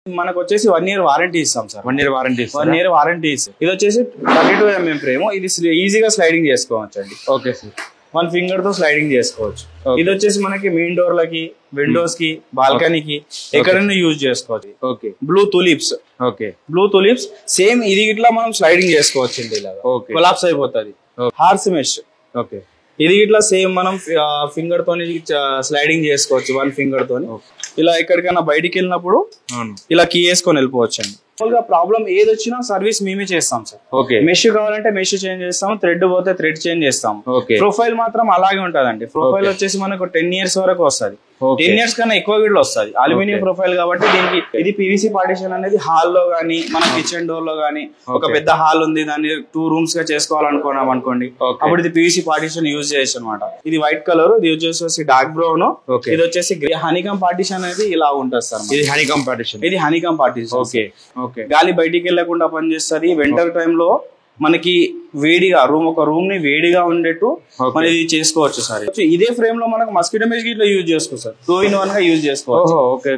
మనకు వచ్చేసి 1 year warranty ఇస్తాం sir. 1 year warranty. 1 year warranty ఇస్తాం. ఇది వచ్చేసి 32 mm ఫ్రేమ్. ఇది ఈజీగా స్లైడింగ్ చేసుకోవచ్చు అండి. Okay sir. 1 ఫింగర్ తో స్లైడింగ్ చేసుకోవచ్చు. ఇది వచ్చేసి మనకి మెయిన్ డోర్ లకి, విండోస్ కి, బాల్కనీకి ఎక్కడైనా యూజ్ చేసుకోవచ్చు. Okay. Blue tulips. Okay. Blue tulips same ఇది ఇట్లా మనం స్లైడింగ్ చేసుకోవచ్చు అండి. ఇలాగా కొలాప్స్ అయిపోతుంది. Horse mesh. ఓకే. ఇది ఇట్లా సేమ్ మనం ఫింగర్ తోని స్లైడింగ్ చేసుకోవచ్చు. 1 ఫింగర్ తోని ఇలా ఎక్కడికైనా బయటికి వెళ్ళినప్పుడు ఇలా కీ వేసుకొని వెళ్ళిపోవచ్చు అండి. ప్రాబ్లం ఏది వచ్చినా సర్వీస్ మేమే చేస్తాం సార్. ఓకే. మెష్ కావాలంటే మెష్ చేంజ్ చేస్తాం, థ్రెడ్ పోతే థ్రెడ్ చేంజ్ చేస్తాం. ఓకే. ప్రొఫైల్ మాత్రం అలాగే ఉంటదండి. ప్రొఫైల్ వచ్చేసి మనకు 10 years వరకు వస్తుంది. 10 years కన్నా ఎక్కువ వీళ్ళు వస్తుంది. అల్యూమినియం ప్రొఫైల్ కాబట్టి దీనికి ఇది పీవీసీ పార్టిషన్ అనేది హాల్ లో గానీ, మన కిచెన్ డోర్ లో గానీ, ఒక పెద్ద హాల్ ఉంది దాన్ని 2 rooms గా చేసుకోవాలనుకున్నాం అనుకోండి, అప్పుడు ఇది పీవీసీ పార్టిషన్ యూజ్ చేయొచ్చు అనమాట. ఇది వైట్ కలర్, ఇది వచ్చేసి డార్క్ బ్రౌన్, ఇది వచ్చేసి హనీకమ్ పార్టిషన్ అనేది ఇలా ఉంటుంది సార్. ఇది హనీకమ్ పార్టిషన్. ఇది హనీకమ్ పార్టిషన్. ఓకే. ఓకే. గాలి బయటికి వెళ్లకుండా పనిచేస్తుంది. వింటర్ టైంలో మనకి వేడిగా ఒక రూమ్ ని వేడిగా ఉండేట్టు మనం ఇది చేసుకోవచ్చు సార్. ఇదే ఫ్రేమ్ లో మనకు మస్కిటో మెష్ ఇట్లా యూజ్ చేసుకోవచ్చు సార్. 2-in-1 గా యూజ్ చేసుకోవచ్చు.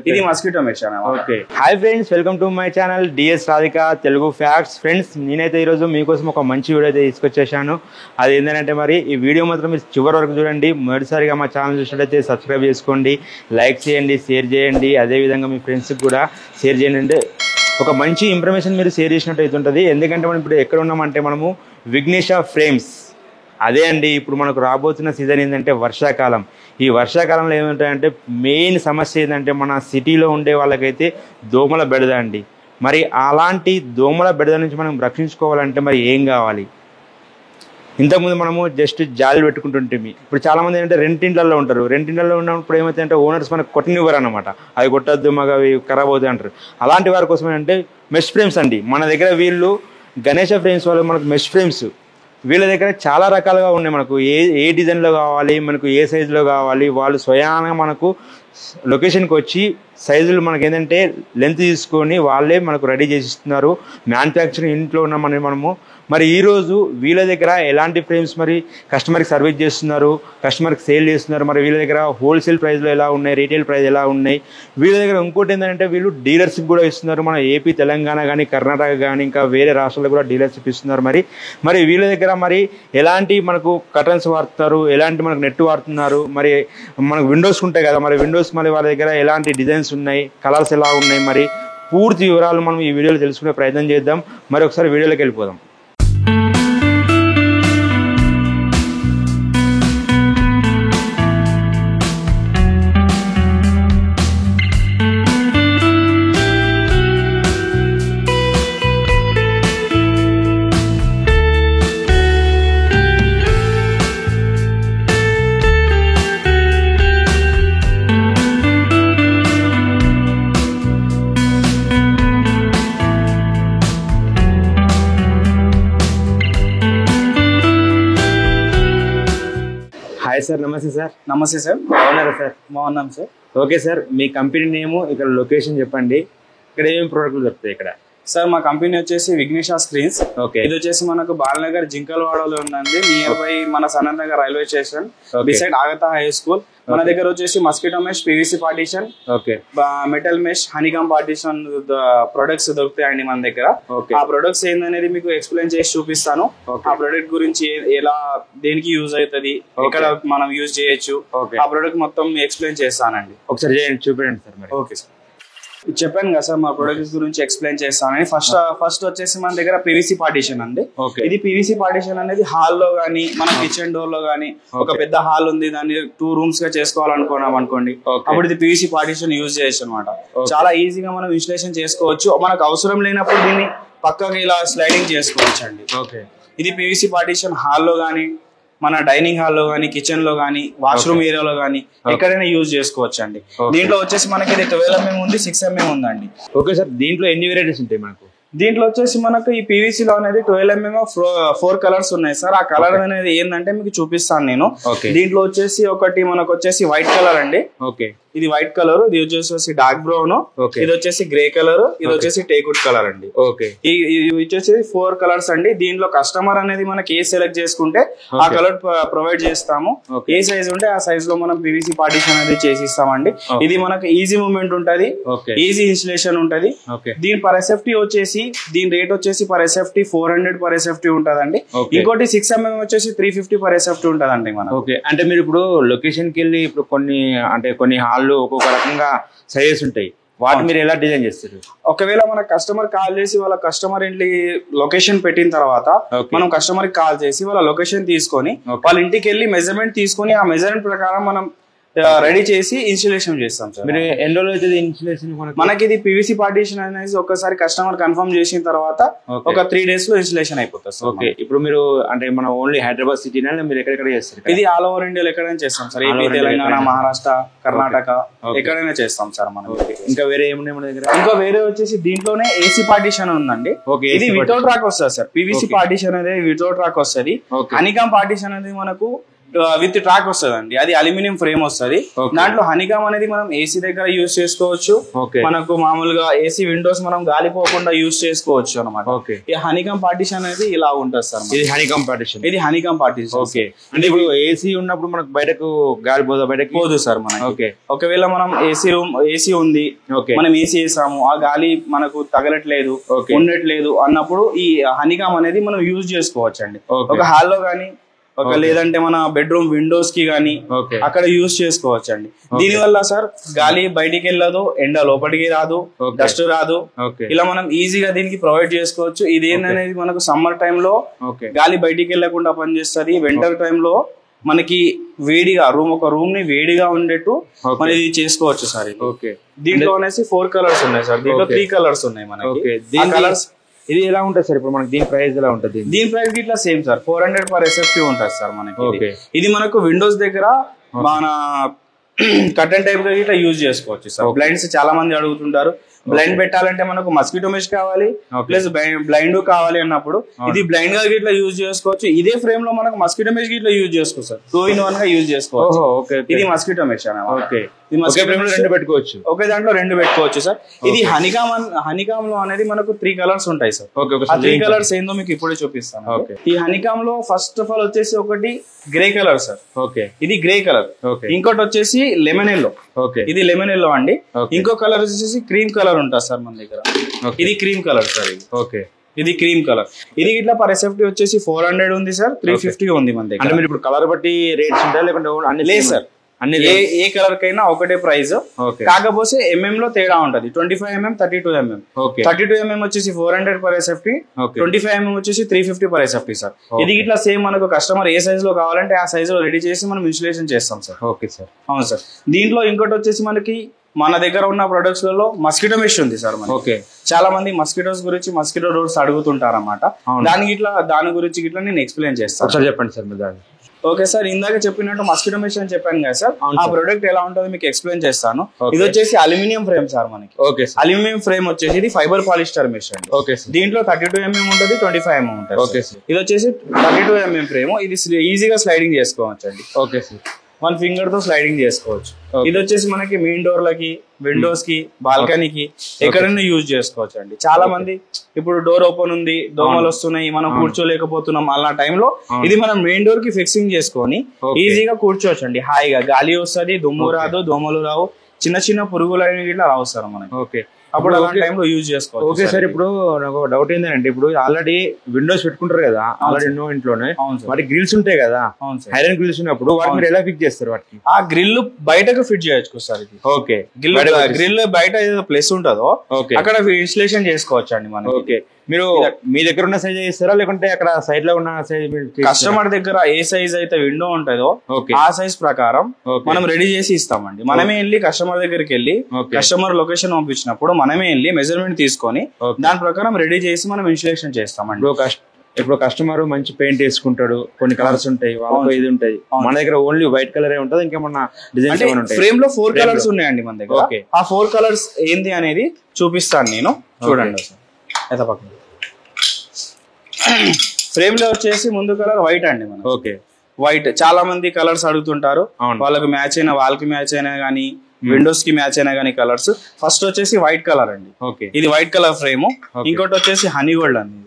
ఇది మస్కిటో మెష్ అన్నమాట. Okay. Hi friends, welcome to my channel DS Radhika Telugu facts. Friends, నేనైతే ఈరోజు మీకోసం ఒక మంచి వీడియో అయితే తీసుకొచ్చేసాను. అది ఏంటంటే మరి ఈ వీడియో మాత్రం మీరు చివరి వరకు చూడండి. మొదటిసారిగా మా ఛానల్ చూసినట్లయితే సబ్స్క్రైబ్ చేసుకోండి, లైక్ చేయండి, షేర్ చేయండి, అదేవిధంగా మీ ఫ్రెండ్స్కి కూడా షేర్ చేయండి. అంటే ఒక మంచి ఇన్ఫర్మేషన్ మీరు షేర్ చేసినట్టు అవుతుంటుంది. ఎందుకంటే మనం ఇప్పుడు ఎక్కడ ఉన్నామంటే మనము విఘ్నేష ఫ్రేమ్స్. అదే అండి, ఇప్పుడు మనకు రాబోతున్న సీజన్ ఏంటంటే వర్షాకాలం. ఈ వర్షాకాలంలో ఏమంటాయంటే మెయిన్ సమస్య ఏంటంటే మన సిటీలో ఉండే వాళ్ళకైతే దోమల బెడద అండి. మరి అలాంటి దోమల బెడద నుంచి మనం రక్షించుకోవాలంటే మరి ఏం కావాలి? ఇంతకుముందు మనము జస్ట్ జాలి పెట్టుకుంటుంటేమి. ఇప్పుడు చాలామంది ఏంటంటే రెంటింట్లలో ఉంటారు. రెంటింట్లలో ఉన్నప్పుడు ఏమైతే ఓనర్స్ మనకు కొట్టనివ్వరు అనమాట. అవి కొట్టద్దు, మాకు అవి ఖరాబ్ అవుతాయి అంటారు. అలాంటి వారి కోసం ఏంటంటే మెష్ ఫ్రేమ్స్ అండి. మన దగ్గర వీళ్ళు గణేష ఫ్రేమ్స్ వాళ్ళు మనకు మెష్ ఫ్రేమ్స్ వీళ్ళ దగ్గర చాలా రకాలుగా ఉన్నాయి. మనకు ఏ డిజైన్లో కావాలి, మనకు ఏ సైజులో కావాలి, వాళ్ళు స్వయంగా మనకు లొకేషన్కి వచ్చి సైజులు మనకి ఏంటంటే లెంత్ తీసుకొని వాళ్ళే మనకు రెడీ చేసి ఇస్తున్నారు. మ్యానుఫ్యాక్చరింగ్ ఇంట్లో ఉన్నామని మనము మరి ఈరోజు వీళ్ళ దగ్గర ఎలాంటి ఫ్రేమ్స్ మరి కస్టమర్కి సర్వీస్ చేస్తున్నారు, కస్టమర్కి సేల్ చేస్తున్నారు, మరి వీళ్ళ దగ్గర హోల్సేల్ ప్రైస్లో ఎలా ఉన్నాయి, రీటైల్ ప్రైస్ ఎలా ఉన్నాయి, వీళ్ళ దగ్గర ఇంకోటి ఏంటంటే వీళ్ళు డీలర్షిప్ కూడా ఇస్తున్నారు. మన ఏపీ, తెలంగాణ కానీ, కర్ణాటక కానీ, ఇంకా వేరే రాష్ట్రాల్లో కూడా డీలర్షిప్ ఇస్తున్నారు. మరి వీళ్ళ దగ్గర మరి ఎలాంటి మనకు కర్టన్స్ వాడుతున్నారు, ఎలాంటి మనకు నెట్ వాడుతున్నారు, మరి మనకు విండోస్ ఉంటాయి కదా, మరి విండోస్ మరి వాళ్ళ దగ్గర ఎలాంటి డిజైన్స్ ఉన్నాయి, కలర్స్ ఎలా ఉన్నాయి, మరి పూర్తి వివరాలు మనం ఈ వీడియోలో తెలుసుకునే ప్రయత్నం చేద్దాం. మరి ఒకసారి వీడియోలోకి వెళ్ళిపోదాం. హాయ్ సార్, నమస్తే సార్. నమస్తే సార్. బాగున్నారా సార్? బాగున్నాం సార్. ఓకే సార్, మీ కంపెనీ నేము, ఇక్కడ లొకేషన్ చెప్పండి. ఇక్కడ ఏమేమి ప్రోడక్ట్లు దొరుకుతాయి ఇక్కడ? సార్, మా కంపెనీ వచ్చేసి విఘ్నేష స్క్రీన్స్. ఓకే. ఇది వచ్చేసి మనకు బాలనగర్ జింకల్వాడలో ఉందండి, నియర్ బై మన Sanath Nagar railway station beside ఆగతా high school. మన దగ్గర వచ్చేసి mosquito mesh, PVC partition, metal mesh, హనీకమ్ partition products దొరుకుతాయండి మన దగ్గర. ఆ ప్రొడక్ట్స్ ఏందనేది మీకు ఎక్స్ప్లెయిన్ చేసి చూపిస్తాను. ఆ ప్రొడక్ట్ గురించి ఎలా, దేనికి యూజ్ అవుతుంది, ఎక్కడ మనం యూజ్ చేయొచ్చు, ఆ ప్రొడక్ట్ మొత్తం ఎక్స్ప్లెయిన్ చేస్తానండి. ఒకసారి చూపించండి సార్. ఓకే సార్, చెప్పాను కదా సార్, మా ప్రొడక్ట్స్ గురించి ఎక్స్ప్లెయిన్ చేస్తానని. ఫస్ట్ వచ్చేసి మన దగ్గర పీవీసీ పార్టిషన్ అండి. ఇది పీవీసీ పార్టిషన్ అనేది హాల్ లో గానీ, మన కిచెన్ డోర్ లో గానీ, ఒక పెద్ద హాల్ ఉంది దాన్ని 2 rooms గా చేసుకోవాలనుకున్నాం అనుకోండి, అప్పుడు ఇది పీవీసీ పార్టిషన్ యూజ్ చేయొచ్చు అనమాట. చాలా ఈజీగా మనం ఇన్స్టలేషన్ చేసుకోవచ్చు. మనకు అవసరం లేనప్పుడు దీన్ని పక్కకి ఇలా స్లైడింగ్ చేసుకోవచ్చు అండి. ఇది పీవీసీ పార్టిషన్ హాల్లో గానీ, మన డైనింగ్ హాల్లో గానీ, కిచెన్ లో గానీ, వాష్రూమ్ ఏరియాలో గానీ ఎక్కడైనా యూజ్ చేసుకోవచ్చు అండి. దీంట్లో వచ్చేసి మనకి ఇది 12 mm ఉంది, 6 mm ఉందండి. ఓకే సార్, దీంట్లో ఎన్ని వెరైటీస్ ఉంటాయి మనకు? దీంట్లో వచ్చేసి మనకు ఈ పీవీసీ లో అనేది 12 mm 4 కలర్స్ ఉన్నాయి సార్. ఆ కలర్ అనేది ఏంటంటే మీకు చూపిస్తాను నేను. దీంట్లో వచ్చేసి ఒకటి మనకు వచ్చేసి వైట్ కలర్ అండి. ఇది వైట్ కలర్, ఇది వచ్చేసి డార్క్ బ్రౌన్, ఇది వచ్చేసి గ్రే కలర్, ఇది వచ్చేసి టేకుడ్ కలర్ అండి. ఇవి వచ్చేసి 4 కలర్స్ అండి. దీంట్లో కస్టమర్ అనేది మనకి ఏ సెలెక్ట్ చేసుకుంటే ఆ కలర్ ప్రొవైడ్ చేస్తాము. ఏ సైజ్ ఉంటే ఆ సైజ్ లో మనం పీవీసీ పార్టీషన్ అనేది చేసి ఇస్తామండి. ఇది మనకు ఈజీ మూవ్మెంట్ ఉంటది, ఈజీ ఇన్స్టలేషన్ ఉంటది. దీని పర్ ఎస్ఎఫ్టీ వచ్చేసి దీని రేట్ వచ్చేసి పర్ ఎస్ఎఫ్టీ 400 పర్ ఎస్ఎఫ్టీ ఉంటదండి. ఇంకోటి 6mm వచ్చేసి 350 పర్ ఎస్ఎఫ్టీ ఉంటదండి మనం. అంటే మీరు ఇప్పుడు లొకేషన్ కి వెళ్ళి ఇప్పుడు కొన్ని హాల్లో ఒక్కొక్క రకంగా సైజెస్ ఉంటాయి, వాటి మీరు ఎలా డిజైన్ చేస్తారు? ఒకవేళ మన కస్టమర్ కాల్ చేసి వాళ్ళ కస్టమర్ ఇంటి లొకేషన్ పెట్టిన తర్వాత మనం కస్టమర్ కి కాల్ చేసి వాళ్ళ లొకేషన్ తీసుకొని వాళ్ళ ఇంటికి వెళ్ళి మెజర్మెంట్ తీసుకొని ఆ మెజర్మెంట్ ప్రకారం మనం రెడీ చేసి ఇన్స్టాలేషన్ చేస్తాం సార్. మీరు ఎన్ని రోజులు అవుతుంది ఇన్స్టాలేషన్? మనకి ఇది పీవీసీ పార్టీషన్ అనేది ఒకసారి కస్టమర్ కన్ఫర్మ్ చేసిన తర్వాత ఒక 3 days లో ఇన్స్టాలేషన్ అయిపోతుంది సార్. ఇప్పుడు మీరు అంటే మనం ఓన్లీ హైదరాబాద్ సిటీనా మీరు ఎక్కడెక్కడ చేస్తారు? ఇది ఆల్ ఓవర్ ఇండియాలో ఎక్కడైనా చేస్తాం సార్. ఏపీ, తెలంగాణ, మహారాష్ట్ర, కర్ణాటక ఎక్కడైనా చేస్తాం సార్ మనం. ఇంకా వేరే ఏమున్నాయి మన దగ్గర? ఇంకా వేరే వచ్చేసి దీంట్లోనే ఏసీ పార్టీషన్ ఉందండి. ఇది వితౌట్ ట్రాక్ వస్తుంది సార్. పీవీసీ పార్టీషన్ అనేది వితౌట్ ట్రాక్ వస్తుంది. హనీకామ్ పార్టీషన్ అనేది మనకు విత్ ట్రాక్ వస్తుంది అండి. అది అల్యూమినియం ఫ్రేమ్ వస్తుంది. దాంట్లో హనీకామ్ అనేది మనం ఏసీ దగ్గర యూజ్ చేసుకోవచ్చు. మనకు మామూలుగా ఏసీ విండోస్ మనం గాలిపోకుండా యూజ్ చేసుకోవచ్చు అనమాట. ఈ హనీకామ్ పార్టీషన్ అనేది ఇలా ఉంటుంది సార్. ఇది హనీకామ్ పార్టీషన్. ఇది హనీకామ్ పార్టీషన్. అంటే ఇప్పుడు ఏసీ ఉన్నప్పుడు మనకు బయటకు గాలి పోదా? బయటకు పోదు సార్ మనకి. ఒకవేళ మనం ఏసీ ఉంది, మనం ఏసీ వేసాము, ఆ గాలి మనకు తగలట్లేదు, ఉండట్లేదు అన్నప్పుడు ఈ హనీకామ్ అనేది మనం యూజ్ చేసుకోవచ్చు అండి. ఒక హాల్లో గానీ లేదంటే మన బెడ్రూమ్ విండోస్ కి గానీ అక్కడ యూజ్ చేసుకోవచ్చు అండి. దీని వల్ల సార్ గాలి బయటికి వెళ్ళదు, ఎండ లోపలికి రాదు, డస్ట్ రాదు. ఇలా మనం ఈజీగా దీనికి ప్రొవైడ్ చేసుకోవచ్చు. ఇది ఏంటనేది మనకు సమ్మర్ టైంలో గాలి బయటికి వెళ్ళకుండా పనిచేస్తుంది. వింటర్ టైంలో మనకి వేడిగా ఒక రూమ్ ని వేడిగా ఉండేట్టు మనం ఇది చేసుకోవచ్చు సార్. దీంట్లో అనేసి 4 కలర్స్ ఉన్నాయి సార్. దీంట్లో 3 కలర్స్ ఉన్నాయి మనకి. కలర్స్ ఇది ఎలా ఉంటుంది సార్? ఇప్పుడు మనకి దీని ప్రైస్ ఎలా ఉంటుంది? దీని ప్రైస్ ఇట్లా సేమ్ సార్, 400 పర్ ఎస్ఎఫ్టీ ఉంటుంది సార్ మనకి. ఇది మనకు విండోస్ దగ్గర మన కర్టెన్ టైప్ గా ఇట్లా యూజ్ చేసుకోవచ్చు సార్. బ్లైండ్స్ చాలా మంది అడుగుతుంటారు, బ్లైండ్ పెట్టాలంటే మనకు మస్కిటో మెష్ కావాలి ప్లస్ బ్లైండ్ కావాలి అన్నప్పుడు ఇది బ్లైండ్ గా ఇట్లా యూజ్ చేసుకోవచ్చు. ఇదే ఫ్రేమ్ లో మనకు మస్కిటో మెష్ ఇట్లా యూజ్ చేసుకోవచ్చు సార్. 2-in-1 గా యూజ్ చేసుకోవచ్చు. ఇది మస్కిటో మెష్ అన్నమాట. పెట్టుకోవచ్చు, ఒకే దాంట్లో 2 పెట్టుకోవచ్చు సార్. ఇది హనీకామ్ లో అనేది మనకు 3 కలర్స్ ఉంటాయి సార్. ఆ 3 కలర్స్ ఏందో మీకు ఇప్పుడే చూపిస్తాను. ఈ హనీకామ్ లో ఫస్ట్ ఆఫ్ ఆల్ వచ్చేసి ఒకటి గ్రే కలర్ సార్. ఇది గ్రే కలర్. ఇంకోటి వచ్చేసి లెమన్ ఎల్లో. ఇది లెమన్ ఎల్లో అండి. ఇంకో కలర్ వచ్చేసి క్రీమ్ కలర్ ఉంటుంది సార్ మన దగ్గర. ఇది క్రీమ్ కలర్ సార్. ఇది క్రీమ్ కలర్. ఇది ఇట్లా పర్ ఎస్ఎఫ్టీ వచ్చేసి 400 ఉంది సార్, 350 ఉంది మన దగ్గర. మీరు ఇప్పుడు కలర్ బట్టి రేట్స్ ఉంటాయి లేకుంటే అన్ని? లేదు సార్, ఏ కలర్ కైనా ఒకటే ప్రైస్. కాకపోతే ఎంఎం లో తేడా ఉంటది. 25mm, 32mm. 32mm వచ్చేసి 400 పర్ ఎస్ఎఫ్టీ, 25mm వచ్చేసి 350 పర్ ఎస్ఎఫ్టీ సార్. ఇది ఇట్లా సేమ్ మనకు కస్టమర్ ఏ సైజ్ లో కావాలంటే ఆ సైజ్ లో రెడీ చేసి మనం ఇన్స్టాలేషన్ చేస్తాం సార్. అవును సార్. దీంట్లో ఇంకోటి వచ్చేసి మనకి మన దగ్గర ఉన్న ప్రొడక్ట్స్ లలో మస్కిటో మెష్ ఉంది సార్ మనకి. చాలా మంది మస్కిటోస్ గురించి మస్కిటో డోర్స్ అడుగుతుంటారు అన్నమాట. దాని గురించి ఇట్లా నేను ఎక్స్ప్లెయిన్ చేస్తాను. చెప్పండి సార్ మీరు. ఓకే సార్, ఇందాక చెప్పినట్టు మస్కిటో మెష్ అని చెప్పాను కదా సార్. ఆ ప్రొడక్ట్ ఎలా ఉంటుందో మీకు ఎక్స్ప్లెయిన్ చేస్తాను. ఇది వచ్చేసి అల్యూమినియం ఫ్రేమ్ సార్ మనకి. అల్యూమినియం ఫ్రేమ్ వచ్చేసి ఇది ఫైబర్ పాలిస్టర్ మెష్ అండి. దీంట్లో 32mm ఉంటుంది, 25mm ఉంటుంది. ఇది వచ్చేసి 32mm ఫ్రేమ్. ఇది ఈజీగా స్లైడింగ్ చేసుకోవచ్చు అండి. 1 ఫింగర్ తో స్లైడింగ్ చేసుకోవచ్చు. ఇది వచ్చేసి మనకి మెయిన్ డోర్ లకి, విండోస్ కి, బాల్కనీకి ఎక్కడైనా యూజ్ చేసుకోవచ్చు అండి. చాలా మంది ఇప్పుడు డోర్ ఓపెన్ ఉంది, దోమలు వస్తున్నాయి, మనం కూర్చోలేకపోతున్నాం అలా టైంలో ఇది మనం మెయిన్ డోర్ కి ఫిక్సింగ్ చేసుకొని ఈజీగా కూర్చోవచ్చు అండి. హాయిగా గాలి వస్తుంది, దుమ్ము రాదు, దోమలు రావు, చిన్న చిన్న పురుగులు అనేవి ఇట్లా రావు సార్ మనకి. అప్పుడు అలాంటి టైంలో యూజ్ చేసుకోవచ్చు. ఓకే సార్, ఇప్పుడు నాకు డౌట్ ఏంటంటే ఇప్పుడు ఆల్రెడీ విండోస్ పెట్టుకుంటారు కదా ఆల్రెడీ ఎన్నో ఇంట్లోనే, వాటి గ్రిల్స్ ఉంటాయి కదా, ఐరన్ గ్రిల్స్ ఉన్నప్పుడు వాటి మీరు ఎలా ఫిక్స్ చేస్తారు? వాటికి ఆ గ్రిల్ బయటకు ఫిట్ చేయొచ్చు సార్. ఇది గ్రిల్ బయట ఏదో ప్లేస్ ఉంటుందో అక్కడ ఇన్స్టలేషన్ చేసుకోవచ్చు అండి మనం. మీరు మీ దగ్గర ఉన్న సైజ్ ఇస్తారా లేకుంటే అక్కడ సైడ్ లో ఉన్న సైజ్? కస్టమర్ దగ్గర ఏ సైజ్ అయితే విండో ఉంటుందో ఆ సైజ్ ప్రకారం మనం రెడీ చేసి ఇస్తామండి. మనమే వెళ్ళి కస్టమర్ దగ్గరికి వెళ్ళి కస్టమర్ లొకేషన్ పంపించినప్పుడు మనమే వెళ్ళి మెజర్మెంట్ తీసుకొని దాని ప్రకారం రెడీ చేసి మనం ఇన్స్టలేషన్ చేస్తామండి. ఇప్పుడు కస్టమర్ మంచి పెయింట్ వేసుకుంటాడు, కొన్ని కలర్స్ ఉంటాయి, వాళ్ళకు ఇది ఉంటాయి. మన దగ్గర ఓన్లీ వైట్ కలర్ ఉంటుంది, ఇంకేమన్నా డిజైన్స్ ఉంటాయి? ఫ్రేమ్ లో 4 కలర్స్ ఉన్నాయండి మన దగ్గర. ఆ 4 కలర్స్ ఏంది అనేది చూపిస్తాను నేను, చూడండి. ఫ్రేమ్ లో వచ్చేసి ముందు కలర్ వైట్ అండి మనం. వైట్ చాలా మంది కలర్స్ అడుగుతుంటారు, వాళ్ళకి మ్యాచ్ అయినా, వాళ్ళకి మ్యాచ్ అయినా గానీ విండోస్ కి మ్యాచ్ అయినా కానీ కలర్స్. ఫస్ట్ వచ్చేసి వైట్ కలర్ అండి. ఇది వైట్ కలర్ ఫ్రేమ్. ఇంకోటి వచ్చేసి హనీ గోల్డ్ అండి.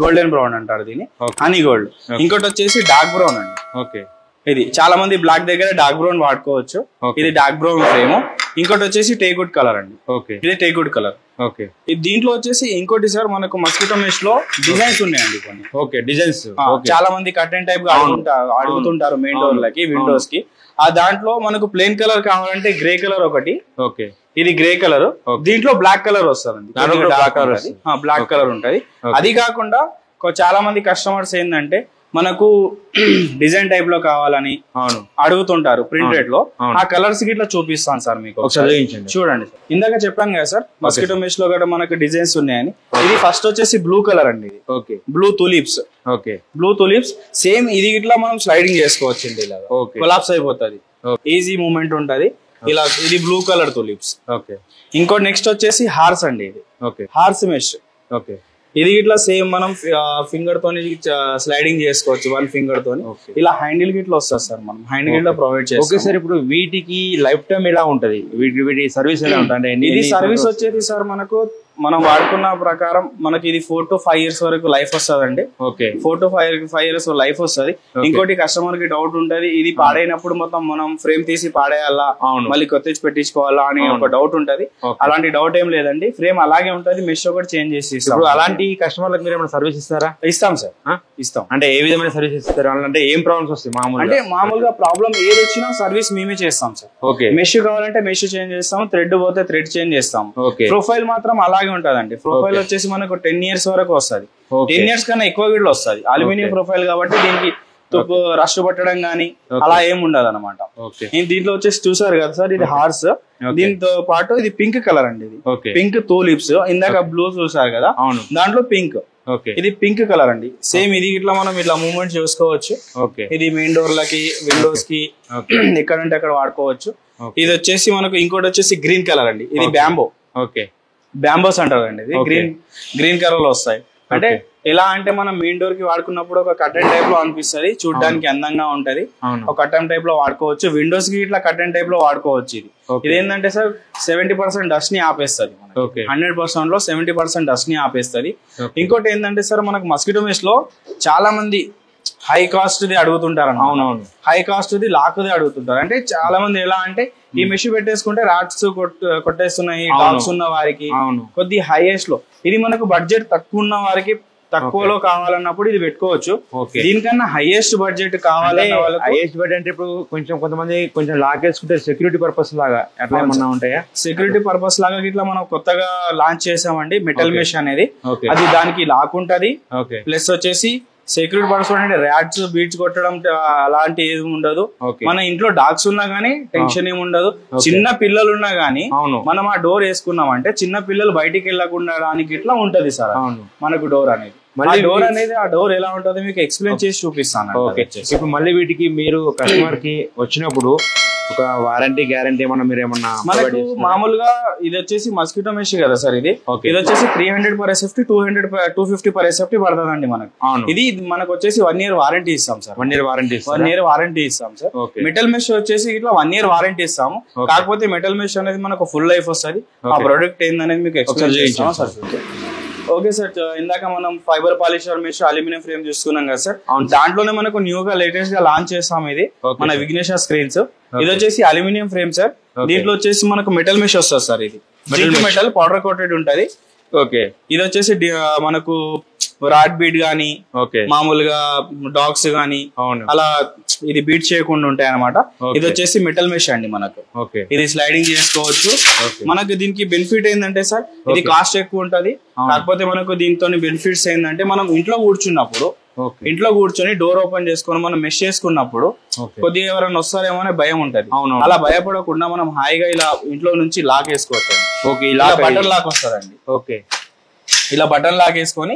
గోల్డెన్ బ్రౌన్ అంటారు దీన్ని, హనీ గోల్డ్. ఇంకోటి వచ్చేసి డార్క్ బ్రౌన్ అండి. ఇది చాలా మంది బ్లాక్ దగ్గర డార్క్ బ్రౌన్ వాడుకోవచ్చు. ఇది డార్క్ బ్రౌన్ ఫ్రేమ్. ఇంకోటి వచ్చేసి టేక్వుడ్ కలర్ అండి. ఇది టేక్వుడ్ కలర్. దీంట్లో వచ్చేసి ఇంకోటి సార్ మనకు మస్కిటో మెష్ లో డిజైన్స్ ఉన్నాయండి కొన్ని. డిజైన్స్ చాలా మంది కర్టెన్ టైప్ గా అడుగుతుంటారు మెయిన్ డోర్ లకి, విండోస్ కి. ఆ దాంట్లో మనకు ప్లెయిన్ కలర్ కావాలంటే గ్రే కలర్ ఒకటి. ఇది గ్రే కలర్. దీంట్లో బ్లాక్ కలర్ వస్తుంది, బ్లాక్ కలర్ ఉంటది. అది కాకుండా చాలా మంది కస్టమర్స్ ఏంటంటే మనకు డిజైన్ టైప్ లో కావాలని అడుగుతుంటారు ప్రింటెడ్ లో. ఆ కలర్స్ కి ఇట్లా చూపిస్తాను సార్ మీకు, చూడండి. ఇందాక చెప్పాను కదా సార్ మస్కిటో మెష్ లో కూడా మనకు డిజైన్స్ ఉన్నాయని. ఇది ఫస్ట్ వచ్చేసి బ్లూ కలర్ అండి. ఇది blue tulips. Blue tulips same ఇది ఇట్లా మనం స్లైడింగ్ చేసుకోవచ్చు అండి. ఇలా కొలాప్స్ అయిపోతుంది, ఈజీ మూవ్మెంట్ ఉంటది. ఇలా ఇది బ్లూ కలర్ తులిప్స్. ఇంకోటి నెక్స్ట్ వచ్చేసి హార్స్ అండి. ఇది హార్స్ మెష్. ఇది ఇట్లా సేమ్ మనం ఫింగర్ తోని స్లైడింగ్ చేసుకోవచ్చు, 1 ఫింగర్ తోని. ఇలా హ్యాండిల్ గిట్లా వస్తుంది సార్, మనం హ్యాండిల్ గిట్లా ప్రొవైడ్ చేస్తాం. ఓకే సార్, ఇప్పుడు వీటికి లైఫ్ టైం ఎలా ఉంటది? వీటి సర్వీస్ ఎలా ఉంటుంది? ఇది సర్వీస్ వచ్చేది సార్ మనకు మనం వాడుకున్న ప్రకారం మనకి ఇది 4 to 5 years వరకు లైఫ్ వస్తుందండి. 4 to 5 years లైఫ్ వస్తుంది. ఇంకోటి కస్టమర్ కి డౌట్ ఉంటది, ఇది పాడైనప్పుడు మొత్తం మనం ఫ్రేమ్ తీసి పాడేయాలా, మళ్ళీ కొత్త పెట్టించుకోవాలా అని ఒక డౌట్ ఉంటది. అలాంటి డౌట్ ఏం లేదండి, ఫ్రేమ్ అలాగే ఉంటది, మెష్ ఒకటి చేంజ్ చేసి ఇస్తాం. అలాంటి కస్టమర్లకు మీరు ఏమైనా సర్వీస్ ఇస్తారా? ఇస్తాం సార్, ఇస్తాం. అంటే ఏ విధమైన సర్వీస్ ఇస్తారు? అంటే ఏం ప్రాబ్లమ్స్ వస్తాయి మామూలుగా? అంటే మామూలుగా ప్రాబ్లం ఏది వచ్చినా సర్వీస్ మేమే చేస్తాం సార్. మెష్ కావాలంటే మెష్ చేంజ్ చేస్తాం, థ్రెడ్ పోతే థ్రెడ్ చేంజ్ చేస్తాం. ప్రొఫైల్ మాత్రం అలాగే ఉంటదండి. ప్రొఫైల్ వచ్చేసి మనకు 10 years వరకు వస్తుంది. 10 years కన్నా ఎక్కువ వీళ్ళు వస్తుంది. అల్యూమినియం ప్రొఫైల్ కాబట్టి దీనికి తుప్పు రష్ పట్టడం గానీ అలా ఏమి ఉండదు అనమాట. దీంట్లో వచ్చేసి చూసారు కదా సార్, ఇది హార్స్. దీంతో పాటు ఇది పింక్ కలర్ అండి. ఇది పింక్ టూలిప్స్. ఇందాక బ్లూ చూసారు కదా, దాంట్లో పింక్. ఇది పింక్ కలర్ అండి. సేమ్ ఇది ఇట్లా మనం ఇట్లా మూవ్మెంట్ చేసుకోవచ్చు. ఇది మెయిన్ డోర్ లకి, విండోస్ కి ఎక్కడంటే అక్కడ వాడుకోవచ్చు. ఇది వచ్చేసి మనకు ఇంకోటి వచ్చేసి గ్రీన్ కలర్ అండి. ఇది బ్యాంబో. బ్యాంబోస్ అంటారు అండి. ఇది గ్రీన్ కలర్ లో వస్తాయి. అంటే ఎలా అంటే మనం మెయిన్ డోర్ కి వాడుకున్నప్పుడు ఒక కర్టెన్ టైప్ లో అనిపిస్తుంది, చూడడానికి అందంగా ఉంటది. ఒక కర్టెన్ టైప్ లో వాడుకోవచ్చు. విండోస్ కి ఇట్లా కర్టెన్ టైప్ లో వాడుకోవచ్చు. ఇది ఏంటంటే సార్ 70% డస్ట్ ని ఆపేస్తుంది. 100% లో 70% డస్ట్ ని ఆపేస్తుంది. ఇంకోటి ఏంటంటే సార్ మనకు మస్కిటో మెష్ లో చాలా మంది హై కాస్ట్ ది అడుగుతుంటారు. అవునవును, హై కాస్ట్ ది లాక్ ది అడుగుతుంటారు. అంటే చాలా మంది ఎలా అంటే ఈ మెష్ పెట్టేసుకుంటే రాట్స్ కొట్టేస్తున్నాయి, డాగ్స్ ఉన్న వారికి కొద్ది హైయెస్ట్ లో. ఇది మనకు బడ్జెట్ తక్కువ ఉన్న వారికి తక్కువలో కావాలన్నప్పుడు ఇది పెట్టుకోవచ్చు. దీనికన్నా హైయెస్ట్ బడ్జెట్ కావాలన్న వాళ్ళకి, హైయెస్ట్ బడ్జెట్ అంటే ఇప్పుడు కొంతమంది కొంచెం లాక్ వేసుకుంటే సెక్యూరిటీ పర్పస్ లాగా అట్లా ఏమన్నా ఉంటాయా? సెక్యూరిటీ పర్పస్ లాగా ఇట్లా మనం కొత్తగా లాంచ్ చేసామండి మెటల్ మెష్ అనేది. అది దానికి లాక్ ఉంటది. ప్లస్ వచ్చేసి సెక్యూరిటీ పర్పస్ అంటే ర్యాట్స్ బీట్స్ కొట్టడం అలాంటి ఏది ఉండదు. మన ఇంట్లో డాగ్స్ ఉన్నా గానీ టెన్షన్ ఏమి ఉండదు. చిన్న పిల్లలు ఉన్నా గానీ మనం ఆ డోర్ వేసుకున్నాం అంటే చిన్న పిల్లలు బయటికి వెళ్ళకుండా ఇట్లా ఉంటది సార్ మనకు డోర్ అనేది. డోర్ అనేది ఆ డోర్ ఎలా ఉంటుందో మీకు ఎక్స్ప్లెయిన్ చేసి చూపిస్తాను. ఇప్పుడు మళ్ళీ వీటికి మీరు కస్టమర్ కి వచ్చినప్పుడు ఒక వారంటీ గ్యారంటీ ఏమన్నా మీరు ఏమన్నా? మనకు మామూలుగా ఇది వచ్చేసి మస్కిటో మెష్ కదా సార్. ఇది వచ్చేసి 300 per SFT, 250 per SFT పడుతుందండి మనకు. ఇది మనకు వచ్చేసి 1 year వారంటీ ఇస్తాం సార్. 1 year వారంటీ ఇస్తాం సార్. మెటల్ మెష్ వచ్చేసి ఇట్లా 1 year వారంటీ ఇస్తాము. కాకపోతే మెటల్ మెష్ అనేది మనకు ఫుల్ లైఫ్ వస్తుంది. ఆ ప్రొడక్ట్ ఏందనేది మీకు ఎక్స్ప్లెయిన్ చేస్తాం సార్. ఓకే సార్, ఇందాక మనం fibre polisher mesh aluminium frame చూసుకున్నాం కదా సార్. దాంట్లోనే మనకు న్యూగా లేటెస్ట్ గా లాంచ్ చేస్తాం ఇది మన విఘ్నేష స్క్రీన్స్. ఇది వచ్చేసి అల్యూమినియం ఫ్రేమ్ సార్. దీంట్లో వచ్చేసి మనకు మెటల్ మెష్ వస్తుంది సార్. ఇది మెటల్ పౌడర్ కోటెడ్ ఉంటది. ఇది వచ్చేసి మనకు రాడ్ బీట్ గానీ మామూలుగా డాగ్స్ గానీ అలా ఇది బీట్ చేయకుండా ఉంటాయి అనమాట. ఇది వచ్చేసి మెటల్ మెష్ అండి మనకు. ఇది స్లైడింగ్ చేసుకోవచ్చు. మనకు దీనికి బెనిఫిట్ ఏంటంటే సార్ ఇది కాస్ట్ ఎక్కువ ఉంటది. కాకపోతే మనకు దీంతో బెనిఫిట్స్ ఏంటంటే మనం ఇంట్లో కూర్చొని డోర్ ఓపెన్ చేసుకొని మనం మెష్ చేసుకున్నప్పుడు కొద్దిగా ఎవరైనా వస్తారేమో అనే భయం ఉంటది. అలా భయపడకుండా మనం హాయిగా ఇలా ఇంట్లో నుంచి లాక్ వేసుకోవచ్చు. ఇలా బటన్ లాక్ వస్తుందండి. ఇలా బటన్ లాక్ వేసుకొని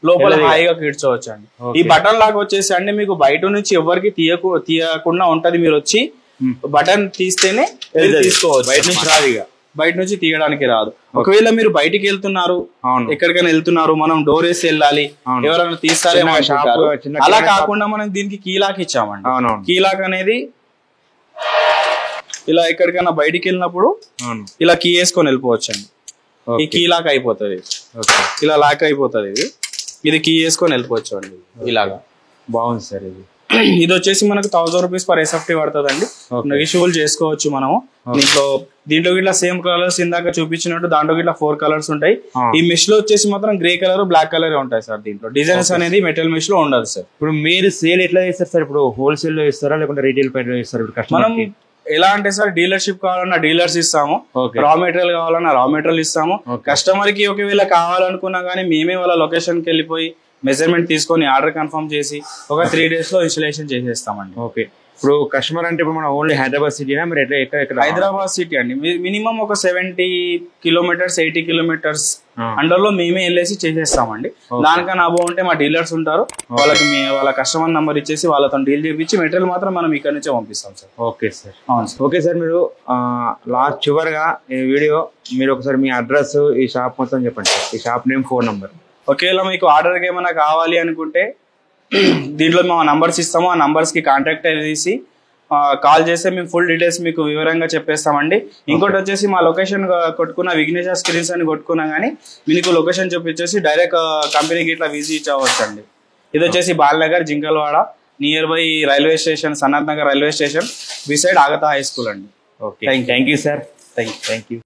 లోపల హాయిగా కూర్చోవచ్చు అండి. ఈ బటన్ లాక్ వచ్చేసి అండి మీకు బయట నుంచి ఎవరికి తీయకుండా ఉంటది. మీరు వచ్చి బటన్ తీస్తేనే తీసుకోవచ్చు, బయట నుంచి రాదు. ఇక బయట నుంచి తీయడానికి రాదు. ఒకవేళ మీరు బయటికి వెళ్తున్నారు, ఎక్కడికైనా వెళ్తున్నారు, మనం డోర్ వేసి వెళ్ళాలి, ఎవరైనా తీస్తారేమో అలా కాకుండా మనం దీనికి కీ లాక్ ఇచ్చామండి. కీ లాక్ అనేది ఇలా ఎక్కడికైనా బయటికి వెళ్ళినప్పుడు ఇలా కీ వేసుకొని వెళ్ళిపోవచ్చు అండి. ఈ కీ లాక్ అయిపోతుంది, ఇలా లాక్ అయిపోతుంది. ఇది కీ వేసుకొని వెళ్ళిపోవచ్చు అండి ఇలాగా. బాగుంది సార్ ఇది. ఇది వచ్చేసి మనకు 1000 రూపీస్ పర్ SFT పడుతుంది అండి. నెగిషియబుల్ చేసుకోవచ్చు మనము. దీంట్లో ఇట్లా సేమ్ కలర్స్ ఇందాక చూపించినట్టు దాంట్లో ఇట్లా 4 కలర్స్ ఉంటాయి. ఈ మెష్ లో వచ్చేసి మాత్రం గ్రే కలర్, బ్లాక్ కలర్ ఉంటాయి సార్. దీంట్లో డిజైన్స్ అనేది మెటల్ మెష్ లో ఉండదు సార్. ఇప్పుడు మీరు సేల్ ఎట్లా చేస్తారు సార్? ఇప్పుడు హోల్సేల్ లో ఇస్తారా లేకుంటే రీటైల్ పైన ఇస్తారా? మనం ఎలా అంటే సార్, డీలర్షిప్ కావాలన్నా డీలర్స్ ఇస్తాము, రా మెటీరియల్ కావాలన్నా రా మెటీరియల్ ఇస్తాము. కస్టమర్ కి ఒకవేళ కావాలనుకున్నా గానీ మేమే వాళ్ళ లొకేషన్ కి వెళ్ళిపోయి మెజర్మెంట్ తీసుకొని ఆర్డర్ కన్ఫర్మ్ చేసి ఒక 3 days లో ఇన్స్టాలేషన్ చేసేస్తామండి. ఓకే. ఇప్పుడు కస్టమర్ అంటే ఇప్పుడు మనం ఓన్లీ హైదరాబాద్ సిటీనా మీరు ఎక్కడ? హైదరాబాద్ సిటీ అండి. మినిమం ఒక 70 kilometers 80 kilometers అండర్ లో మేమే వెళ్ళేసి చేసేస్తామండి. దానికన్నా అబౌవ్ ఉంటే మా డీలర్స్ ఉంటారు, వాళ్ళకి వాళ్ళ కస్టమర్ నంబర్ ఇచ్చేసి వాళ్ళతో డీల్ చేపించి మెటీరియల్ మాత్రం మనం ఇక్కడ నుంచే పంపిస్తాం సార్. Okay sir. అవును సార్. ఓకే సార్, మీరు లాస్ట్ చివరిగా ఈ వీడియో మీరు ఒకసారి మీ అడ్రస్, ఈ షాప్ మొత్తం చెప్పండి సార్. ఈ షాప్ నేమ్, ఫోన్ నంబర్. ఒకవేళ మీకు ఆర్డర్కి ఏమైనా కావాలి అనుకుంటే దీంట్లో మా నంబర్స్ ఇస్తాము. ఆ నంబర్స్ కి కాంటాక్ట్ చేసి కాల్ చేస్తే మేము ఫుల్ డీటెయిల్స్ మీకు వివరంగా చెప్పేస్తామండి. ఇంకోటి వచ్చేసి మా లొకేషన్ కొట్టుకున్న విఘ్నేశ్వర స్క్రీన్స్ అని కొట్టుకున్నా కానీ మీకు లొకేషన్ చూపించేసి డైరెక్ట్ కంపెనీకి ఇట్లా విజిట్ అవ్వచ్చు అండి. ఇది వచ్చేసి Balanagar, Jinkalwada, near by railway station, Sanath Nagar railway station, beside ఆగతా high school అండి. Okay, thank you sir. Thank you.